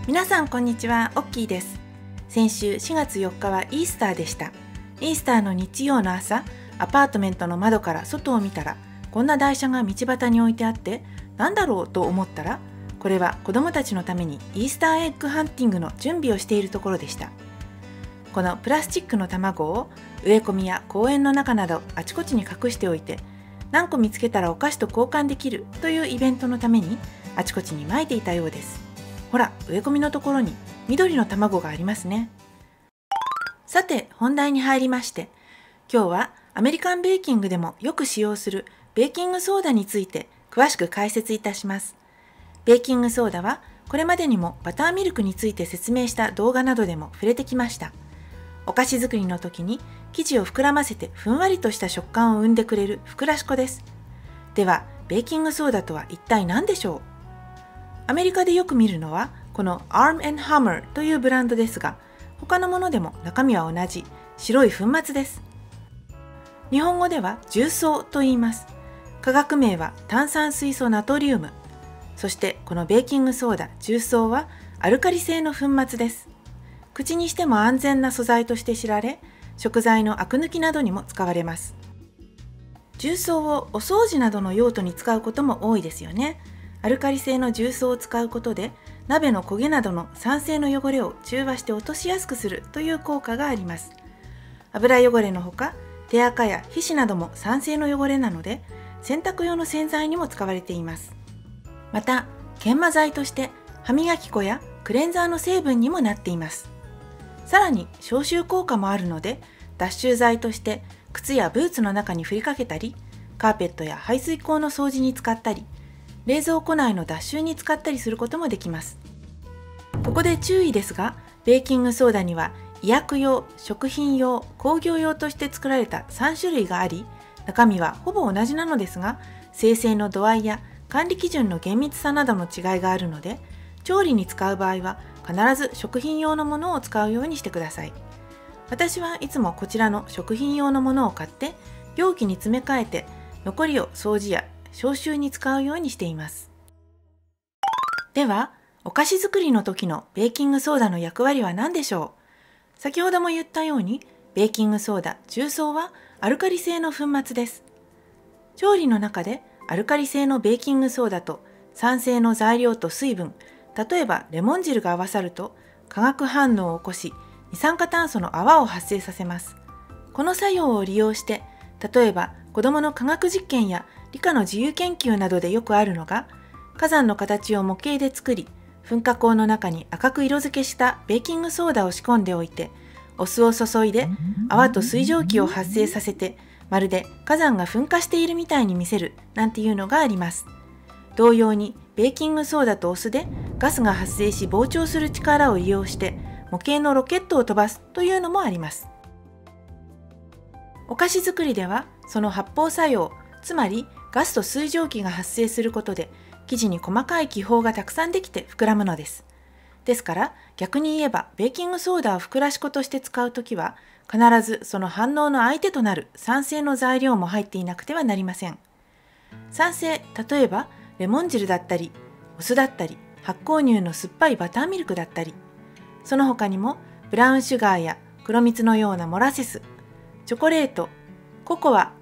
皆さんこんにちは、オッキーです。先週4月4日はイースターでした。イースターの日曜の朝、アパートメントの窓から外を見たら、こんな台車が道端に置いてあって、なんだろうと思ったら、これは子供たちのためにイースターエッグハンティングの準備をしているところでした。このプラスチックの卵を植え込みや公園の中などあちこちに隠しておいて、何個見つけたらお菓子と交換できるというイベントのためにあちこちに撒いていたようです。ほら、植え込みのところに緑の卵がありますね。さて、本題に入りまして、今日はアメリカンベーキングでもよく使用するベーキングソーダについて詳しく解説いたします。ベーキングソーダはこれまでにもバターミルクについて説明した動画などでも触れてきました。お菓子作りの時に生地を膨らませてふんわりとした食感を生んでくれるふくらし粉です。では、ベーキングソーダとは一体何でしょう？アメリカでよく見るのはこの Arm & Hammer というブランドですが、他のものでも中身は同じ白い粉末です。日本語では重曹と言います。化学名は炭酸水素ナトリウム。そしてこのベーキングソーダ重曹はアルカリ性の粉末です。口にしても安全な素材として知られ、食材のアク抜きなどにも使われます。重曹をお掃除などの用途に使うことも多いですよね。アルカリ性の重曹を使うことで鍋の焦げなどの酸性の汚れを中和して落としやすくするという効果があります。油汚れのほか手垢や皮脂なども酸性の汚れなので洗濯用の洗剤にも使われています。また研磨剤として歯磨き粉やクレンザーの成分にもなっています。さらに消臭効果もあるので脱臭剤として靴やブーツの中に振りかけたり、カーペットや排水口の掃除に使ったり、冷蔵庫内の脱臭に使ったりすることもできます。ここで注意ですが、ベーキングソーダには医薬用、食品用、工業用として作られた3種類があり、中身はほぼ同じなのですが、生成の度合いや管理基準の厳密さなどの違いがあるので、調理に使う場合は必ず食品用のものを使うようにしてください。私はいつもこちらの食品用のものを買って容器に詰め替えて残りを掃除や消臭に使うようにしています。では、お菓子作りの時のベーキングソーダの役割は何でしょう？先ほども言ったように、ベーキングソーダ、重曹はアルカリ性の粉末です。調理の中でアルカリ性のベーキングソーダと酸性の材料と水分、例えばレモン汁が合わさると化学反応を起こし、二酸化炭素の泡を発生させます。この作用を利用して、例えば子どもの科学実験や理科の自由研究などでよくあるのが、火山の形を模型で作り、噴火口の中に赤く色付けしたベーキングソーダを仕込んでおいて、お酢を注いで泡と水蒸気を発生させて、まるで火山が噴火しているみたいに見せるなんていうのがあります。同様にベーキングソーダとお酢でガスが発生し膨張する力を利用して模型のロケットを飛ばすというのもあります。お菓子作りではその発泡作用、つまりガスと水蒸気が発生することで生地に細かい気泡がたくさんできて膨らむのです。ですから逆に言えばベーキングソーダをふくらし粉として使うときは必ずその反応の相手となる酸性の材料も入っていなくてはなりません。酸性、例えばレモン汁だったりお酢だったり発酵乳の酸っぱいバターミルクだったり、その他にもブラウンシュガーや黒蜜のようなモラセス、チョコレート、ココア、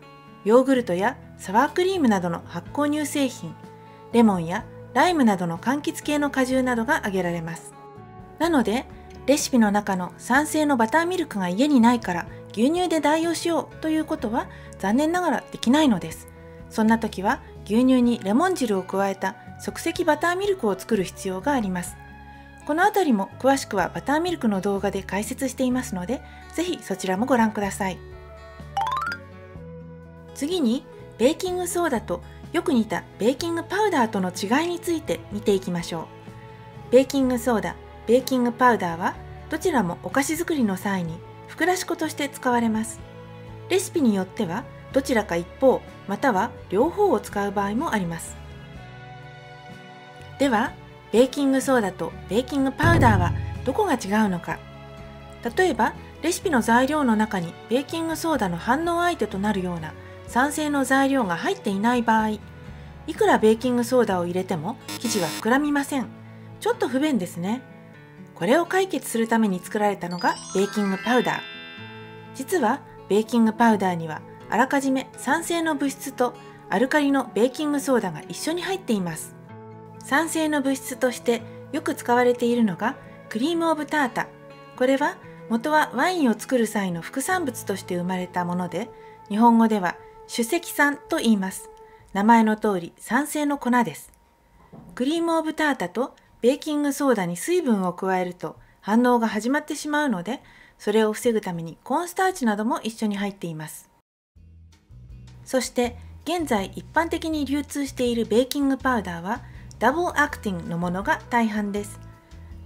ヨーグルトやサワークリームなどの発酵乳製品、レモンやライムなどの柑橘系の果汁などが挙げられます。なので、レシピの中の酸性のバターミルクが家にないから牛乳で代用しようということは残念ながらできないのです。そんな時は牛乳にレモン汁を加えた即席バターミルクを作る必要があります。このあたりも詳しくはバターミルクの動画で解説していますので、ぜひそちらもご覧ください。次に、ベーキングソーダとよく似たベーキングパウダーとの違いについて見ていきましょう。ベーキングソーダ、ベーキングパウダーはどちらもお菓子作りの際にふくらし粉として使われます。レシピによってはどちらか一方または両方を使う場合もあります。では、ベーキングソーダとベーキングパウダーはどこが違うのか。例えば、レシピの材料の中にベーキングソーダの反応相手となるような酸性の材料が入っていない場合、いくらベーキングソーダを入れても生地は膨らみません。ちょっと不便ですね。これを解決するために作られたのがベーキングパウダー。実はベーキングパウダーにはあらかじめ酸性の物質とアルカリのベーキングソーダが一緒に入っています。酸性の物質としてよく使われているのがクリームオブタータ。これは元はワインを作る際の副産物として生まれたもので、日本語では酒石酸と言います。名前の通り酸性の粉です。クリームオブタータとベーキングソーダに水分を加えると反応が始まってしまうので、それを防ぐためにコーンスターチなども一緒に入っています。そして現在一般的に流通しているベーキングパウダーはダブルアクティングのものが大半です。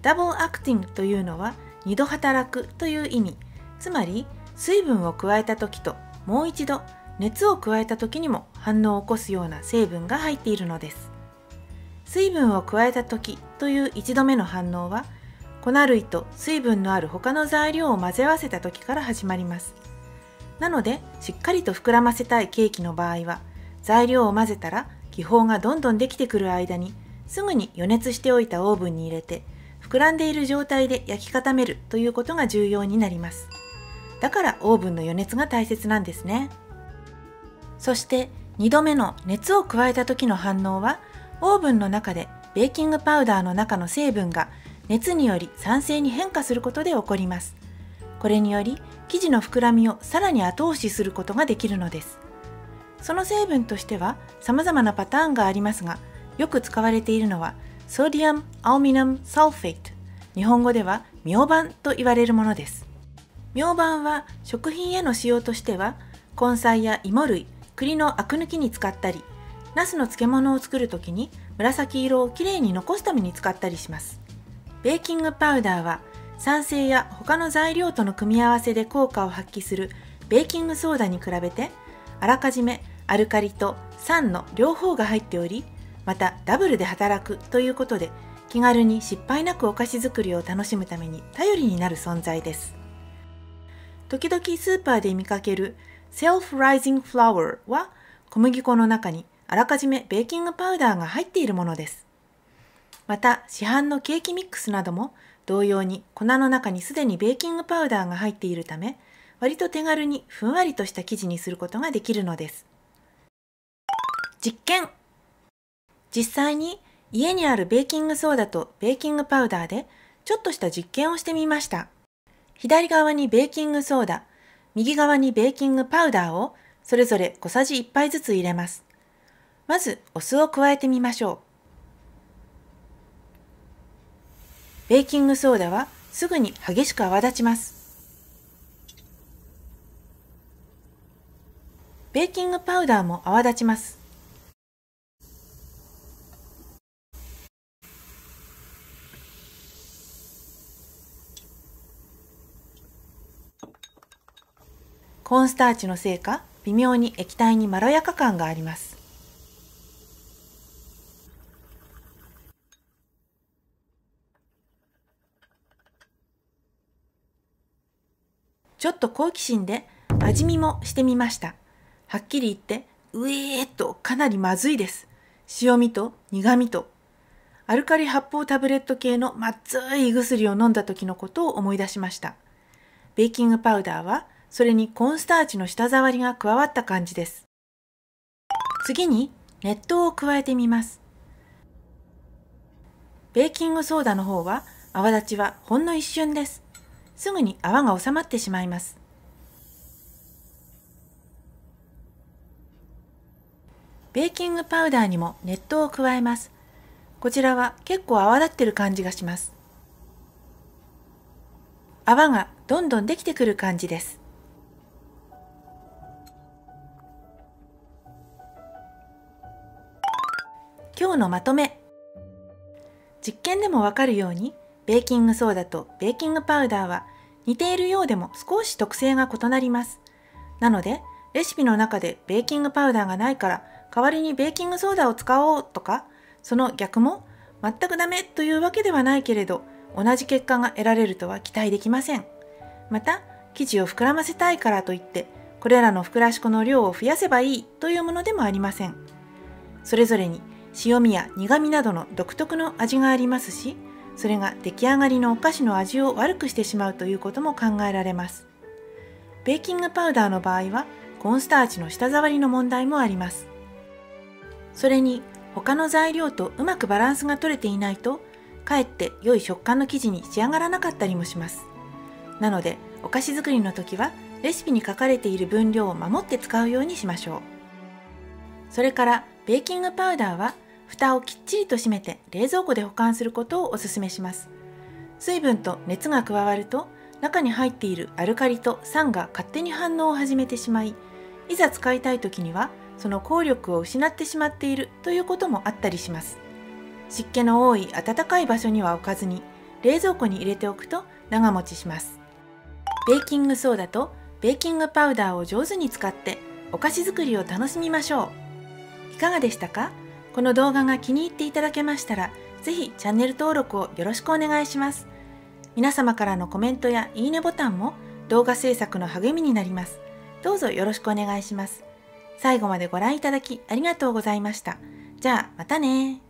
ダブルアクティングというのは2度働くという意味。つまり水分を加えた時ともう一度熱を加えた時にも反応を起こすような成分が入っているのです。水分を加えた時という1度目の反応は粉類と水分のある他の材料を混ぜ合わせた時から始まります。なのでしっかりと膨らませたいケーキの場合は材料を混ぜたら気泡がどんどんできてくる間にすぐに予熱しておいたオーブンに入れて膨らんでいる状態で焼き固めるということが重要になります。だからオーブンの予熱が大切なんですね。そして2度目の熱を加えた時の反応はオーブンの中でベーキングパウダーの中の成分が熱により酸性に変化することで起こります。これにより生地の膨らみをさらに後押しすることができるのです。その成分としては様々なパターンがありますが、よく使われているのはソディアム・アルミニウム・サルフェイト、日本語ではミョウバンと言われるものです。ミョウバンは食品への使用としては根菜や芋類、栗のアク抜きに使ったり、ナスの漬物を作るときに紫色をきれいに残すために使ったりします。ベーキングパウダーは酸性や他の材料との組み合わせで効果を発揮するベーキングソーダに比べてあらかじめアルカリと酸の両方が入っており、またダブルで働くということで気軽に失敗なくお菓子作りを楽しむために頼りになる存在です。時々スーパーで見かけるセルフライジングフラワーは小麦粉の中にあらかじめベーキングパウダーが入っているものです。また市販のケーキミックスなども同様に粉の中にすでにベーキングパウダーが入っているため、割と手軽にふんわりとした生地にすることができるのです。実験。実際に家にあるベーキングソーダとベーキングパウダーでちょっとした実験をしてみました。左側にベーキングソーダ、右側にベーキングパウダーをそれぞれ小さじ1杯ずつ入れます。まずお酢を加えてみましょう。ベーキングソーダはすぐに激しく泡立ちます。ベーキングパウダーも泡立ちます。コーンスターチのせいか、微妙に液体にまろやか感があります。ちょっと好奇心で味見もしてみました。はっきり言ってとかなりまずいです。塩味と苦味と。アルカリ発泡タブレット系のまずい胃薬を飲んだ時のことを思い出しました。ベーキングパウダーはそれにコーンスターチの舌触りが加わった感じです。次に熱湯を加えてみます。ベーキングソーダの方は泡立ちはほんの一瞬です。すぐに泡が収まってしまいます。ベーキングパウダーにも熱湯を加えます。こちらは結構泡立ってる感じがします。泡がどんどんできてくる感じです。今日のまとめ。実験でもわかるように、ベーキングソーダとベーキングパウダーは似ているようでも少し特性が異なります。なので、レシピの中でベーキングパウダーがないから代わりにベーキングソーダを使おうとか、その逆も全くダメというわけではないけれど、同じ結果が得られるとは期待できません。また、生地を膨らませたいからといって、これらの膨らし粉の量を増やせばいいというものでもありません。それぞれに塩味や苦味などの独特の味がありますし、それが出来上がりのお菓子の味を悪くしてしまうということも考えられます。ベーキングパウダーの場合はコーンスターチの舌触りの問題もあります。それに他の材料とうまくバランスが取れていないと、かえって良い食感の生地に仕上がらなかったりもします。なのでお菓子作りの時はレシピに書かれている分量を守って使うようにしましょう。それからベーキングパウダーは蓋をきっちりと閉めて冷蔵庫で保管することをお勧めします。水分と熱が加わると中に入っているアルカリと酸が勝手に反応を始めてしまい、いざ使いたい時にはその効力を失ってしまっているということもあったりします。湿気の多い暖かい場所には置かずに冷蔵庫に入れておくと長持ちします。ベーキングソーダとベーキングパウダーを上手に使ってお菓子作りを楽しみましょう。いかがでしたか？この動画が気に入っていただけましたら、ぜひチャンネル登録をよろしくお願いします。皆様からのコメントやいいねボタンも動画制作の励みになります。どうぞよろしくお願いします。最後までご覧いただきありがとうございました。じゃあまたね。